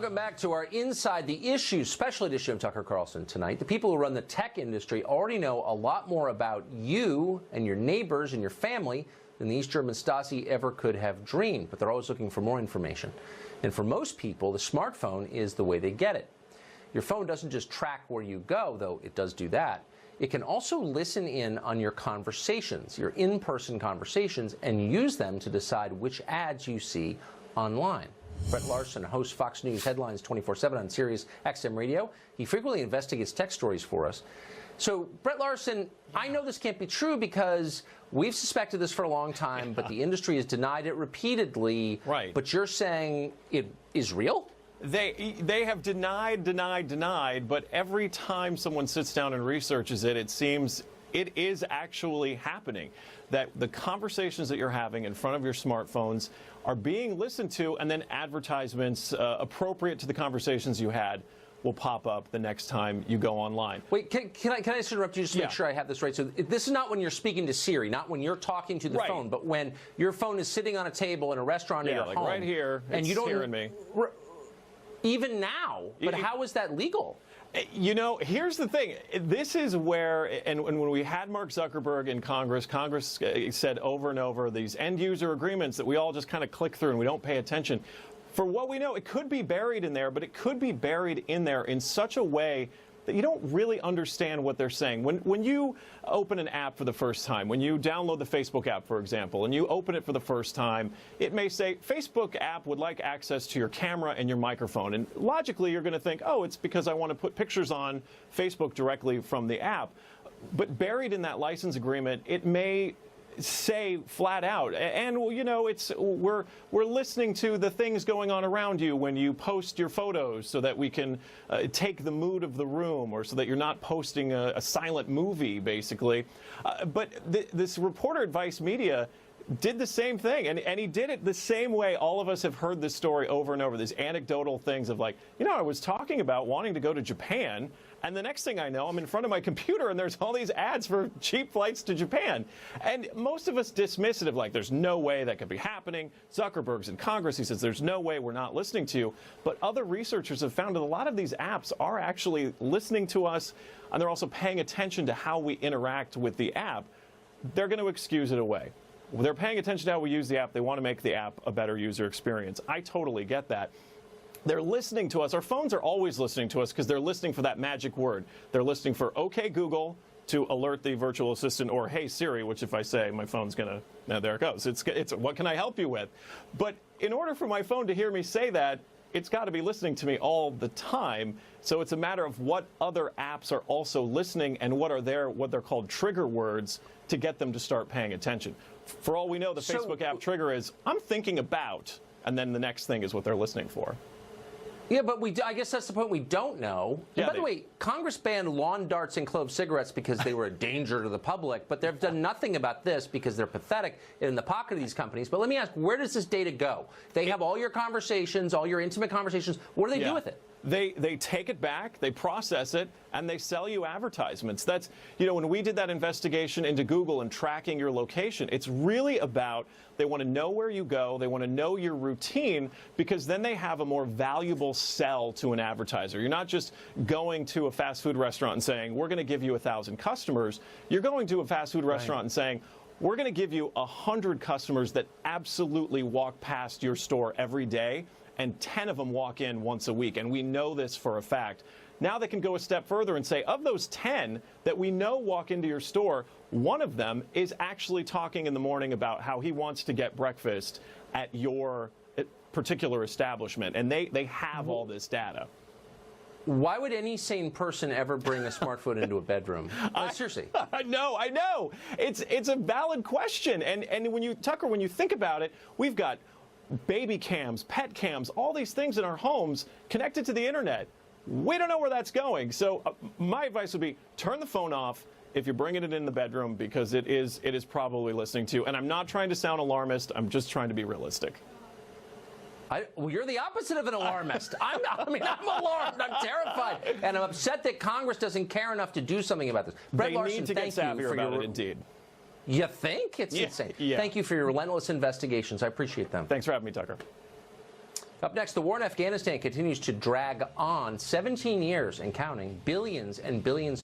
Welcome back to our Inside the Issues special edition of Tucker Carlson tonight. The people who run the tech industry already know a lot more about you and your neighbors and your family than the East German Stasi ever could have dreamed, but they're always looking for more information. And for most people, the smartphone is the way they get it. Your phone doesn't just track where you go, though it does do that. It can also listen in on your conversations, your in-person conversations, and use them to decide which ads you see online. Brett Larson hosts Fox News Headlines 24/7 on Sirius XM Radio. He frequently investigates tech stories for us. So, Brett Larson, I know this can't be true because we've suspected this for a long time, but the industry has denied it repeatedly. Right. But you're saying it is real? They have denied, but every time someone sits down and researches it, it seems it is actually happening. That the conversations that you're having in front of your smartphones are being listened to, and then advertisements appropriate to the conversations you had will pop up the next time you go online. Wait, can I just interrupt you just to make sure I have this right? So this is not when you're speaking to Siri, not when you're talking to the phone, but when your phone is sitting on a table in a restaurant in your like home. right here, and you don't hearing me. Even now, but how is that legal? You know, here's the thing. This is where, and when we had Mark Zuckerberg in Congress said over and over these end-user agreements that we all just kind of click through and we don't pay attention. For what we know, it could be buried in there, but it could be buried in there in such a way that you don't really understand what they're saying. When you open an app for the first time, when you download the Facebook app, for example, and you open it for the first time, it may say, Facebook app would like access to your camera and your microphone. And logically, you're going to think, oh, it's because I want to put pictures on Facebook directly from the app. But buried in that license agreement, it may say flat out, and you know, we're listening to the things going on around you when you post your photos so that we can take the mood of the room, or so that you're not posting a silent movie, basically. But this reporter at Vice Media did the same thing, and he did it the same way. All of us have heard this story over and over, these anecdotal things of like, you know, I was talking about wanting to go to Japan, and the next thing I know, I'm in front of my computer and there's all these ads for cheap flights to Japan. And most of us dismiss it of like, there's no way that could be happening. Zuckerberg's in Congress. He says there's no way we're not listening to you. But other researchers have found that a lot of these apps are actually listening to us, and they're also paying attention to how we interact with the app. They're going to excuse it away. They're paying attention to how we use the app. They want to make the app a better user experience. I totally get that. They're listening to us. Our phones are always listening to us because they're listening for that magic word. They're listening for OK Google to alert the virtual assistant, or Hey Siri, which if I say, my phone's going to, now there it goes. It's what can I help you with? But in order for my phone to hear me say that, it's got to be listening to me all the time. So it's a matter of what other apps are also listening and what they're called trigger words to get them to start paying attention. For all we know, the Facebook app trigger is, I'm thinking about, and then the next thing is what they're listening for. Yeah, but I guess that's the point we don't know. Yeah, by the way, Congress banned lawn darts and clove cigarettes because they were a danger to the public, but they've done nothing about this because they're pathetic in the pocket of these companies. But let me ask, where does this data go? They have all your conversations, all your intimate conversations. What do they do with it? They take it back, they process it, and they sell you advertisements. That's, you know, when we did that investigation into Google and tracking your location, it's really about, they want to know where you go, they want to know your routine, because then they have a more valuable sell to an advertiser. You're not just going to a fast food restaurant and saying, we're going to give you 1,000 customers. You're going to a fast food restaurant and saying, we're going to give you 100 customers that absolutely walk past your store every day, and 10 of them walk in once a week, and we know this for a fact. Now they can go a step further and say, of those 10 that we know walk into your store, one of them is actually talking in the morning about how he wants to get breakfast at your particular establishment, and they have all this data. Why would any sane person ever bring a smartphone into a bedroom? Seriously. I know. It's a valid question, and when you, Tucker, when you think about it, we've got baby cams, pet cams, all these things in our homes connected to the internet. We don't know where that's going. So my advice would be turn the phone off if you're bringing it in the bedroom, because it is probably listening to you. And I'm not trying to sound alarmist. I'm just trying to be realistic. Well, you're the opposite of an alarmist. I'm alarmed. I'm terrified. And I'm upset that Congress doesn't care enough to do something about this. Brett Larson, need to get savvier about it, indeed. You think? It's insane. Yeah. Thank you for your relentless investigations. I appreciate them. Thanks for having me, Tucker. Up next, the war in Afghanistan continues to drag on. 17 years and counting, billions and billions